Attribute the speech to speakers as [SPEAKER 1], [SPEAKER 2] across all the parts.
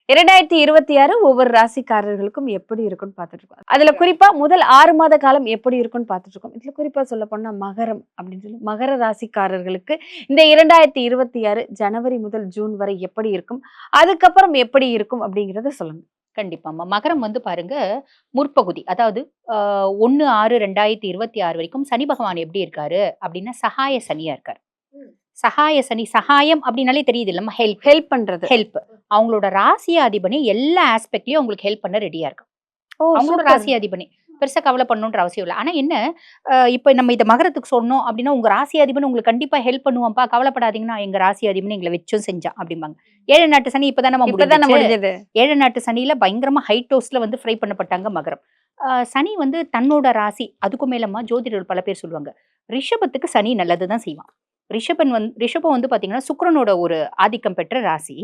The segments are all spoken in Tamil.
[SPEAKER 1] 2026 ஒவ்வொரு ராசிக்காரர்களுக்கும் எப்படி இருக்கும்னு பார்த்துட்டு இருக்கோம். அதுல குறிப்பா முதல் 6 மாத காலம் எப்படி இருக்கும்னு பார்த்துட்டு இருக்கோம். இதுல குறிப்பா சொல்லப் போனா மகரம் அப்படின்னு சொல்லி மகர ராசிக்காரர்களுக்கு இந்த 2026 ஜனவரி முதல் ஜூன் வரை எப்படி இருக்கும்? அதுக்கப்புறம் எப்படி இருக்கும் அப்படிங்கிறத சொல்லுங்க.
[SPEAKER 2] கண்டிப்பாம்மா. மகரம் வந்து பாருங்க, முற்பகுதி. அதாவது 1/6/2026 வரைக்கும் சனி பகவான் எப்படி இருக்காரு அப்படின்னா, சகாய சனியா இருக்காரு. சகாய சனி, சகாயம் அப்படின்னாலே தெரியுது இல்லம்மா, ஹெல்ப்.
[SPEAKER 1] ஹெல்ப் பண்றது.
[SPEAKER 2] ஹெல்ப். அவங்களோட ராசி அதிபனி எல்லா ஆஸ்பெக்ட்லயும் அவங்களுக்கு ஹெல்ப் பண்ண ரெடியா இருக்கான்.
[SPEAKER 1] ஓ,
[SPEAKER 2] அவங்களோட
[SPEAKER 1] சூப்பர்.
[SPEAKER 2] ராசி அதிபனி. பெருசா கவலை பண்ணணுன்ற அவசியம் இல்ல. ஆனா என்ன, இப்ப நம்ம இத மகரத்துக்கு சொன்னோம் அப்படின்னா, உங்க ராசி அதிபன் உங்களுக்கு கண்டிப்பா ஹெல்ப் பண்ணுவான்ப்பா, கவலைப்படாதீங்கன்னா, எங்க ராசி அதிபன் எங்கள வச்சும் செஞ்சான் அப்படிம்பாங்க. 7 நாட்டு சனி இப்பதான் நம்ம
[SPEAKER 1] இப்பதானே முடிஞ்சது.
[SPEAKER 2] 7 நாட்டு சனியில பயங்கரமா ஹை டோஸ்ட்ல வந்து ஃப்ரை பண்ணப்பட்டாங்க மகரம். சனி வந்து தன்னோட ராசி, அதுக்கும் மேலம்மா ஜோதிடர்கள் பல பேர் சொல்லுவாங்க, ரிஷபத்துக்கு சனி நல்லதுதான் செய்வான். ரிஷபம் வந்து பாத்தீங்கன்னா சுக்கிரனோட ஒரு ஆதிக்கம் பெற்ற ராசி.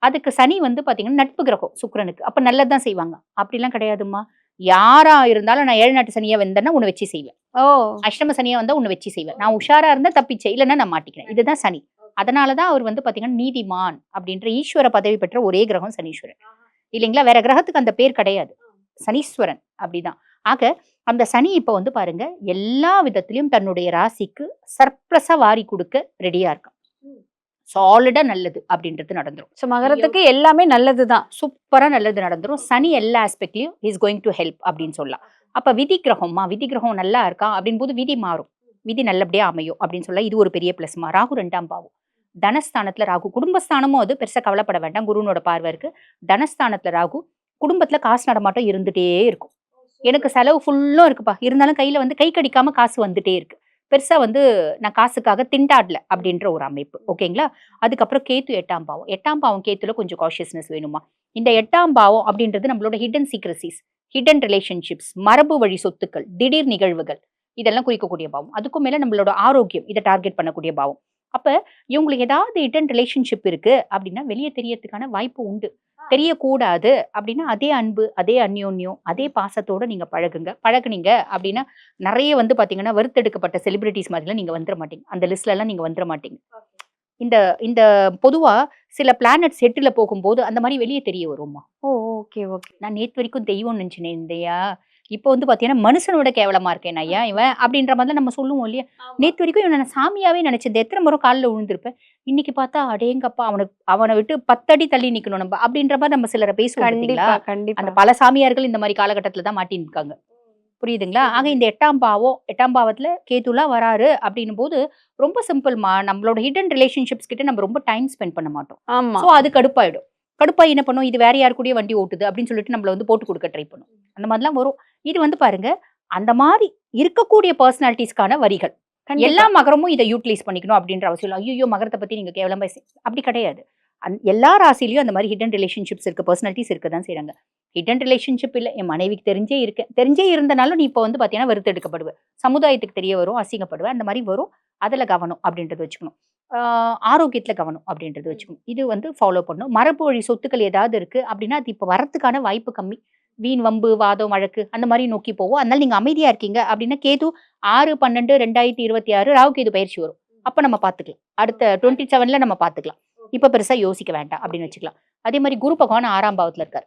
[SPEAKER 2] அதுக்கு சனி வந்து பாத்தீங்கன்னா நட்பு கிரகம் சுக்கிரனுக்கு. அப்ப நல்லதுதான் செய்வாங்க. அப்படிலாம் கிடையாதும்மா. யாரா இருந்தாலும் நான் 7 நாட்டு சனியா வந்தேன்னா உன்னை வச்சு செய்வேன்.
[SPEAKER 1] ஓ,
[SPEAKER 2] அஷ்டம சனியா வந்தா உன்னை வச்சு செய்வேன். நான் உஷாரா இருந்தா தப்பிச்சேன், இல்லைன்னா நான் மாட்டிக்கிறேன். இதுதான் சனி. அதனாலதான் அவர் வந்து பாத்தீங்கன்னா நீதிமான் அப்படின்ற ஈஸ்வர பதவி பெற்ற ஒரே கிரகம் சனீஸ்வரன். இல்லைங்களா? வேற கிரகத்துக்கு அந்த பேர் கிடையாது. சனீஸ்வரன் அப்படிதான். ஆக அந்த சனி இப்ப வந்து பாருங்க, எல்லா விதத்திலையும் தன்னுடைய ராசிக்கு சர்ப்ளஸா வாரி கொடுக்க ரெடியா இருக்கான். சாலிடா நல்லது அப்படின்றது நடந்துரும்.
[SPEAKER 1] சோ மகரத்துக்கு எல்லாமே நல்லதுதான்.
[SPEAKER 2] சூப்பரா நல்லது நடந்துரும். சனி எல்லா ஆஸ்பெக்ட்லயும் இஸ் கோயிங் டு ஹெல்ப் அப்படின்னு சொல்லலாம். அப்ப விதி கிரகம் நல்லா இருக்கா அப்படின் போது விதி மாறும். விதி நல்லபடியா அமையும் அப்படின்னு சொல்ல இது ஒரு பெரிய பிளஸ்மா. ராகு 2ஆம் பாவம். தனஸ்தானத்துல ராகு. குடும்பஸ்தானமும் அது பெருசா கவலைப்பட வேண்டாம். குருனோட பார்வை இருக்கு. தனஸ்தானத்துல ராகு. குடும்பத்துல காசு நடமாட்டம் இருந்துட்டே இருக்கும். எனக்கு செலவு ஃபுல்லும் இருக்குப்பா, இருந்தாலும் கையில வந்து கை கடிக்காம காசு வந்துட்டே இருக்கு. பெருசா வந்து நான் காசுக்காக திண்டாடல அப்படின்ற ஒரு அமைப்பு. ஓகேங்களா? அதுக்கப்புறம் கேத்து 8ஆம் பாவம். 8ஆம் பாவம் கேத்துல கொஞ்சம் காஷியஸ்னஸ் வேணுமா. இந்த 8ஆம் பாவம் அப்படின்றது நம்மளோட ஹிடன் சீக்ரசிஸ், ஹிடன் ரிலேஷன்ஷிப்ஸ், மரபு வழி சொத்துக்கள், திடீர் நிகழ்வுகள், இதெல்லாம் குறிக்கக்கூடிய பாவம். அதுக்கும் மேல நம்மளோட ஆரோக்கியம், இதை டார்கெட் பண்ணக்கூடிய பாவம். அப்ப இவங்களுக்கு ஏதாவது ஹிடன் ரிலேஷன்ஷிப் இருக்கு அப்படின்னா வெளியே தெரியறதுக்கான வாய்ப்பு உண்டு. தெரியக்கூடாது அப்படின்னா அதே அன்பு, அதே அந்யோன்யம், அதே பாசத்தோட நீங்க பழகுனீங்க அப்படின்னா நிறைய வந்து பாத்தீங்கன்னா வறுத்தெடுக்கப்பட்ட செலிபிரிட்டிஸ் மாதிரிலாம் நீங்க வந்துட மாட்டீங்க. அந்த லிஸ்ட்ல எல்லாம் நீங்க வந்துட மாட்டீங்க. இந்த இந்த பொதுவா சில பிளானட் செட்டில போகும்போது அந்த மாதிரி வெளியே தெரிய வரும்மா.
[SPEAKER 1] Oh, okay okay.
[SPEAKER 2] நான் நேத்து வரைக்கும் தெய்வம் நினைச்சேனே இல்லையா, இப்போ வந்து பாத்தீங்கன்னா மனுஷனோட கேவலமா இருக்கேன் ஐயா இவன் அப்படின்ற மாதிரி நம்ம சொல்லுவோம் இல்லையா. நேத்து வரைக்கும் இவன் நான் சாமியாவே நினைச்சேன், எத்தனை முறை காலில் விழுந்திருப்பேன். இன்னைக்கு பார்த்தா அடேங்கப்பா, அவனை விட்டு 10 அடி தள்ளி நிக்கணும் நம்ம அப்படின்ற மாதிரி நம்ம சிலரை பேசுவோம் பார்த்தீங்களா?
[SPEAKER 1] கண்டிப்பா கண்டிப்பா.
[SPEAKER 2] அந்த பல சாமியார்கள் இந்த மாதிரி காலகட்டத்துல தான் மாட்டின்னு இருக்காங்க. புரியுதுங்களா? ஆக இந்த 8ஆம் பாவத்துல கேதுலாம் வராரு அப்படின்னும் போது ரொம்ப சிம்பிள்மா. நம்மளோட ஹிடன் ரிலேஷன்ஷிப்ஸ் கிட்ட நம்ம ரொம்ப டைம் ஸ்பெண்ட் பண்ண மாட்டோம்.
[SPEAKER 1] ஆமா.
[SPEAKER 2] சோ அது கடுப்பாயிடும். கடுப்பாய் என்ன பண்ணும், இது வேற யாரு கூடயோ வண்டி ஓட்டுது அப்படின்னு சொல்லிட்டு நம்மள வந்து போட்டு கொடுக்க ட்ரை பண்ணும். அந்த மாதிரிலாம் வரும். இது வந்து பாருங்க, அந்த மாதிரி இருக்கக்கூடிய பர்சனாலிட்டிஸ்க்கான வரிகள்.
[SPEAKER 1] கண்டிப்பா.
[SPEAKER 2] எல்லா மகரமும் இதை யூட்டிலைஸ் பண்ணிக்கணும் அப்படின்ற அவசியம் இல்லை. ஐயோ மகரத்தை பத்தி நீங்க கேவலமா அப்படி கிடையாது. எல்லா ராசிலையும் அந்த மாதிரி ஹிடன் ரிலேஷன்ஷிப்ஸ் இருக்க பர்சனாலிட்டிஸ் இருக்க தான் செய்றாங்க. ஹிடன் ரிலேஷன்ஷிப் இல்ல, என் மனைவிக்கு தெரிஞ்சே இருந்தனாலும் நீ இப்போ வந்து பாத்தீங்கன்னா வெறுத்தெடுக்கப்படுவ, சமுதாயத்துக்கு தெரிய வரும், அசிங்கப்படுவ, அந்த மாதிரி வரும். அதுல கவனம் அப்படின்றது வச்சுக்கணும். ஆரோக்கியத்துல கவனம் அப்படின்றது வச்சுக்கணும். இது வந்து ஃபாலோ பண்ணும். மரபு வழி சொத்துக்கள் ஏதாவது இருக்கு அப்படின்னா அது இப்போ வரத்துக்கான வாய்ப்பு கம்மி. வீண் வம்பு வாதம் வழக்கு அந்த மாதிரி நோக்கி போவோம். அதனால நீங்க அமைதியா இருக்கீங்க அப்படின்னா கேது 6/12/2026 ராகு கேது பயிற்சி வரும். அப்ப நம்ம பாத்துக்கலாம். அடுத்த 27ல நம்ம பாத்துக்கலாம். இப்ப பெருசா யோசிக்க வேண்டாம் அப்படின்னு வச்சுக்கலாம். அதே மாதிரி குரு பகவான் 6ஆம் பாவத்துல இருக்காரு.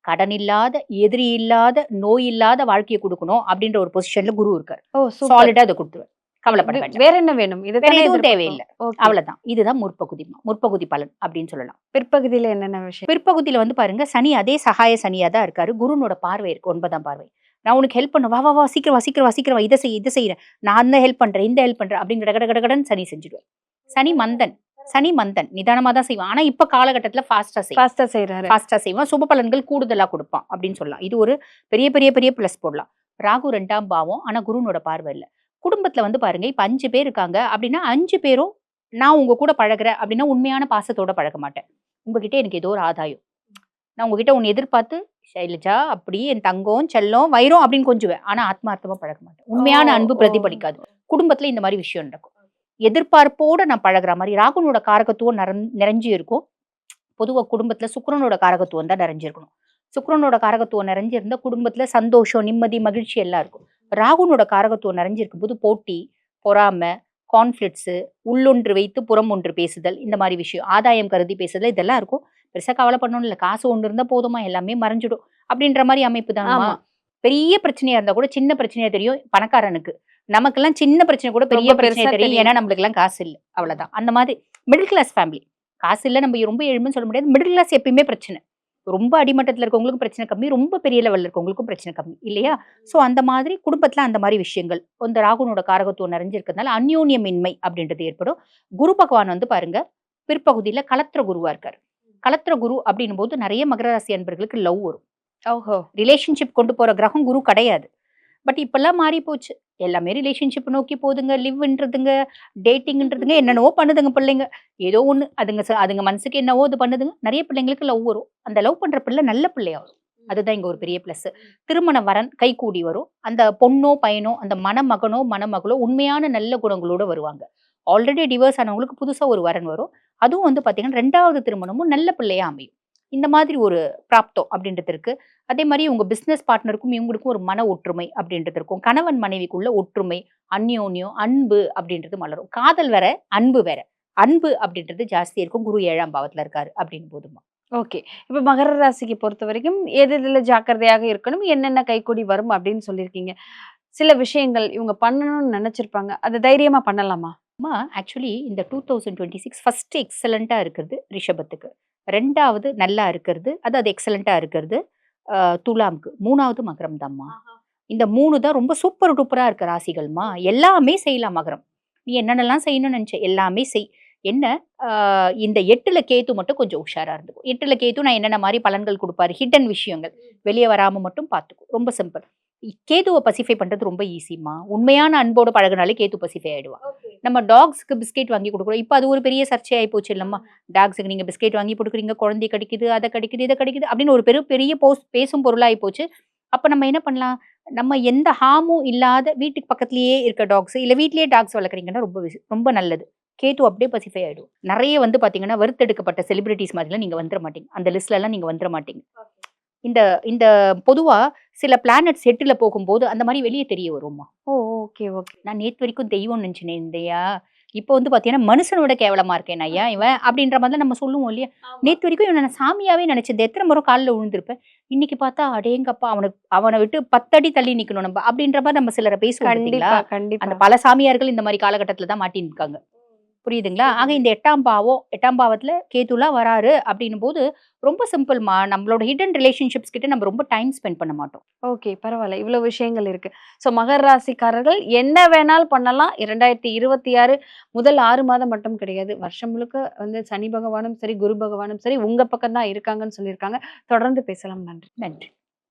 [SPEAKER 2] கடன் இல்லாத, எதிரி இல்லாத, நோய் இல்லாத வாழ்க்கையை கொடுக்கணும் அப்படின்ற ஒரு பொசிஷன்ல குரு இருக்காரு.
[SPEAKER 1] ஓ, சூப்பர்.
[SPEAKER 2] சாலிடா அதை கொடுத்துருவார். கவலைப்பட வேண்டாம்.
[SPEAKER 1] வேற என்ன வேணும்?
[SPEAKER 2] வேற எதுவும் தேவையில்லை. அவ்வளவுதான். இதுதான் முற்பகுதி பலன் அப்படின்னு சொல்லலாம்.
[SPEAKER 1] பிற்பகுதியில என்னென்ன விஷயம்?
[SPEAKER 2] பிற்பகுதியில வந்து பாருங்க, சனி அதே சகாய சனியா தான் இருக்காரு. குருனோட பார்வை இருக்கு, 9ஆம் பார்வை. நான் உனக்கு ஹெல்ப் பண்ண, வா வா வா, சீக்கிரம் வா, இதை செய்யறேன், நான் அந்த ஹெல்ப் பண்றேன், இந்த ஹெல்ப் பண்றேன் அப்படின்னு கடகடன்னு சனி செஞ்சிடுவார். சனி மந்தன் நிதானமா தான் செய்வான். ஆனா இப்ப காலகட்டத்துல ஃபாஸ்டா செய்வான். சுப பலன்கள் கூடுதலா கொடுப்பான் அப்படின்னு சொல்லலாம். இது ஒரு பெரிய பெரிய பெரிய பிளஸ் போடலாம். ராகு 2ஆம் பாவம், ஆனா குருனோட பார்வை இல்ல. குடும்பத்துல வந்து பாருங்க, இப்ப 5 பேர் இருக்காங்க அப்படின்னா 5 பேரும் நான் உங்க கூட பழகுறேன் அப்படின்னா உண்மையான பாசத்தோட பழக மாட்டேன். உங்ககிட்ட எனக்கு ஏதோ ஒரு ஆதாயம், நான் உங்ககிட்ட ஒன்னு எதிர்பார்த்து ஷைலஜா அப்படி என் தங்கம் செல்லம் வைரம் அப்படின்னு கொஞ்சுவேன். ஆனா ஆத்மார்த்தமா பழக மாட்டேன். உண்மையான அன்பு பிரதிபலிக்காது. குடும்பத்துல இந்த மாதிரி விஷயம் நடக்கும். எதிர்பார்ப்போட நான் பழகுற மாதிரி ராகுனோட காரகத்துவம் நிறைஞ்சு இருக்கும். பொதுவா குடும்பத்துல சுக்கிரனோட காரகத்துவம் தான் நிறைஞ்சிருக்கணும். சுக்கிரனோட காரகத்துவம் நிறைஞ்சிருந்தா குடும்பத்துல சந்தோஷம், நிம்மதி, மகிழ்ச்சி எல்லாம் இருக்கும். ராகுனோட காரகத்துவம் நிறைஞ்சிருக்கும் போது போட்டி, பொறாமை, கான்ஃபிளிக்ட்ஸ், உள்ளொன்று வைத்து புறம் ஒன்று பேசுதல், இந்த மாதிரி விஷயம், ஆதாயம் கருதி பேசுதல், இதெல்லாம் இருக்கும். பெருசா கவலை பண்ணணும் இல்ல, காசு ஒண்ணு இருந்தா போதுமா, எல்லாமே மறைஞ்சிடும் அப்படின்ற மாதிரி அமைப்பு தான்மா.
[SPEAKER 1] ஆமா.
[SPEAKER 2] பெரிய பிரச்சனையா இருந்தா கூட சின்ன பிரச்சனையா தெரியும் பணக்காரனுக்கு. நமக்கெல்லாம் சின்ன பிரச்சனை கூட பெரிய
[SPEAKER 1] ரொம்ப
[SPEAKER 2] பிரச்சனையா
[SPEAKER 1] பெருசா
[SPEAKER 2] தெரியும்.
[SPEAKER 1] தெரியும்.
[SPEAKER 2] ஏன்னா நம்மளுக்கு எல்லாம் காசு இல்ல. அவ்வளவுதான். அந்த மாதிரி மிடில் கிளாஸ் ஃபேமிலி. காசு இல்ல, நம்ம ரொம்ப ஏழ்மைன்னு சொல்ல முடியாது. மிடில் கிளாஸ் எப்பயுமே பிரச்சனை. ரொம்ப அடிமட்டத்துல இருக்கவங்களுக்கும் பிரச்சனை கம்மி, ரொம்ப பெரிய லெவல்ல இருக்கவங்களுக்கும் பிரச்சனை கம்மி இல்லையா? சோ அந்த மாதிரி குடும்பத்துல அந்த மாதிரி விஷயங்கள் இந்த ராகுனோட காரகத்துவம் நிறைஞ்சிருக்கிறதுனால அந்யோன்யமின்மை அப்படின்றது ஏற்படும். குரு பகவான் வந்து பாருங்க பிற்பகுதியில கலத்திர குருவா இருக்காரு. கலத்திர குரு அப்படின்னும் போது நிறைய மகர ராசி அன்பர்களுக்கு லவ் வரும்.
[SPEAKER 1] ஓஹோ.
[SPEAKER 2] ரிலேஷன்ஷிப் கொண்டு போற கிரகம் குரு கிடையாது. பட் இப்பெல்லாம் மாறி போச்சு. எல்லாமே ரிலேஷன்ஷிப் நோக்கி போதுங்க. லிவ்ன்றதுங்க, டேட்டிங்ன்றதுங்க, என்னென்னவோ பண்ணுதுங்க பிள்ளைங்க. ஏதோ ஒண்ணு அதுங்க மனசுக்கு என்னவோ இது பண்ணுதுங்க. நிறைய பிள்ளைங்களுக்கு லவ் வரும். அந்த லவ் பண்ற பிள்ளை நல்ல பிள்ளையா வரும். அதுதான் இங்க ஒரு பெரிய பிளஸ். திருமண வரன் கைகூடி வரும். அந்த பொண்ணோ பையனோ அந்த மணமகனோ மணமகளோ உண்மையான நல்ல குணங்களோட வருவாங்க. ஆல்ரெடி டிவோர்ஸ் ஆனவங்களுக்கு புதுசா ஒரு வரன் வரும். அதுவும் வந்து பாத்தீங்கன்னா 2வது திருமணமும் நல்ல பிள்ளையா அமையும். இந்த மாதிரி ஒரு பிராப்தம் அப்படின்றது இருக்கு. அதே மாதிரி உங்க பிசினஸ் பார்ட்னருக்கும் இவங்களுக்கும் ஒரு மன ஒற்றுமை அப்படின்றது இருக்கும். கணவன் மனைவிக்குள்ள ஒற்றுமை, அந்யோன்யம், அன்பு அப்படின்றது மலரும். காதல் வேற, அன்பு வேற. அன்பு அப்படின்றது ஜாஸ்தி இருக்கும். குரு 7ஆம் பாவத்துல இருக்காரு அப்படின்னு போதுமா.
[SPEAKER 1] ஓகே. இப்ப மகர ராசிக்கு பொறுத்தவரைக்கும் எது எதுல ஜாக்கிரதையாக இருக்கணும், என்னென்ன கைக்கூடி வரும் அப்படின்னு சொல்லியிருக்கீங்க. சில விஷயங்கள் இவங்க பண்ணணும்னு நினைச்சிருப்பாங்க. அத தைரியமா பண்ணலாமா?
[SPEAKER 2] ஆக்சுவலி இந்த 2026 ஃபர்ஸ்ட் எக்ஸலண்டா இருக்கிறது ரிஷபத்துக்கு. 2வது நல்லா இருக்கிறது, அது எக்ஸலண்டா இருக்கிறது துலாம்க்கு. 3வது மகரம் தான்மா. இந்த 3 தான் ரொம்ப சூப்பர் டூப்பரா இருக்க ராசிகள்மா. எல்லாமே செய்யலாம் மகரம். நீ என்னென்னலாம் செய்யணும்னு நினைச்ச எல்லாமே செய். என்ன இந்த 8ல கேது மட்டும் கொஞ்சம் உஷாரா இருந்துக்கும். 8ல கேது நான் என்னென்ன மாதிரி பலன்கள் கொடுப்பாரு, ஹிடன் விஷயங்கள் வெளியே வராம மட்டும் பார்த்துக்கும். ரொம்ப சிம்பிள். கேதுவை பசிஃபை பண்றது ரொம்ப ஈஸிமா. உண்மையான அன்போட பழகுனாலே கேது பசிஃபை ஆயிடுவா. நம்ம டாக்ஸ்க்கு பிஸ்கெட் வாங்கி கொடுக்குறோம். இப்போ அது ஒரு பெரிய சர்ச்சை போச்சு இல்லம்மா. டாக்ஸுக்கு நீங்க பிஸ்கெட் வாங்கி கொடுக்குறீங்க, குழந்தை கடிக்குது, அதை கடிக்குது, இதை கடிக்குது அப்படின்னு ஒரு பெரிய பேசும் பொருளாகி போச்சு. அப்ப நம்ம என்ன பண்ணலாம்? நம்ம எந்த ஹார்மும் இல்லாத வீட்டுக்கு பக்கத்திலேயே இருக்க டாக்ஸ், இல்ல வீட்லயே டாக்ஸ் வளர்க்குறீங்கன்னா ரொம்ப நல்லது. கேது அப்படியே பசிஃபை ஆயிடும். நிறைய வந்து பாத்தீங்கன்னா வறுத்தெடுக்கப்பட்ட செலிபிரிட்டிஸ் மாதிரிலாம் நீங்க வந்துட மாட்டீங்க. அந்த லிஸ்ட்ல எல்லாம் நீங்க வந்துட மாட்டீங்க. இந்த இந்த பொதுவா சில பிளானட் செட்டுல போகும்போது அந்த மாதிரி வெளியே தெரிய வரும்மா.
[SPEAKER 1] ஓ! Okay, okay.
[SPEAKER 2] நான் நேத்து வரைக்கும் தெய்வம் நினைச்சேனே இந்தையா, இப்போ வந்து பாத்தீங்கன்னா மனுஷனோட கேவலமா இருக்கேன் ஐயா இவன் அப்படின்ற மாதிரி நம்ம சொல்லுவோம் இல்லையா? நேத்து வரைக்கும் இவனை நான் சாமியாவே நினைச்சேன். எத்தனை முறை காலில் விழுந்திருப்பேன். இன்னைக்கு பார்த்தா அடேங்கப்பா அவனை விட்டு 10 அடி தள்ளி நிக்கணும் நம்ம அப்படின்ற மாதிரி நம்ம சிலரை பேசுவோம் பார்த்தீங்களா?
[SPEAKER 1] கண்டிப்பா, கண்டிப்பா.
[SPEAKER 2] அந்த பல சாமியார்கள் இந்த மாதிரி காலகட்டத்துல தான் மாட்டின்னு இருக்காங்க. புரியுதுங்களா? ஆக இந்த 8ஆம் பாவத்துல கேதுலாம் வராரு அப்படின்னும் போது ரொம்ப சிம்பிள்மா. நம்மளோட ஹிடன் ரிலேஷன்ஷிப்ஸ் கிட்ட நம்ம ரொம்ப டைம் ஸ்பெண்ட் பண்ண மாட்டோம்.
[SPEAKER 1] ஓகே. பரவால்ல. இவ்ளோ விஷயங்கள் இருக்கு. ஸோ மகர ராசிக்காரர்கள் என்ன வேணாலும் பண்ணலாம். 2026 முதல் 6 மாதம் மட்டும் கிடையாது. வருஷம் முழுக்க வந்து சனி பகவானும் சரி, குரு பகவானும் சரி உங்க பக்கம் தான் இருக்காங்கன்னு சொல்லியிருக்காங்க. தொடர்ந்து பேசலாம். நன்றி.
[SPEAKER 2] நன்றி.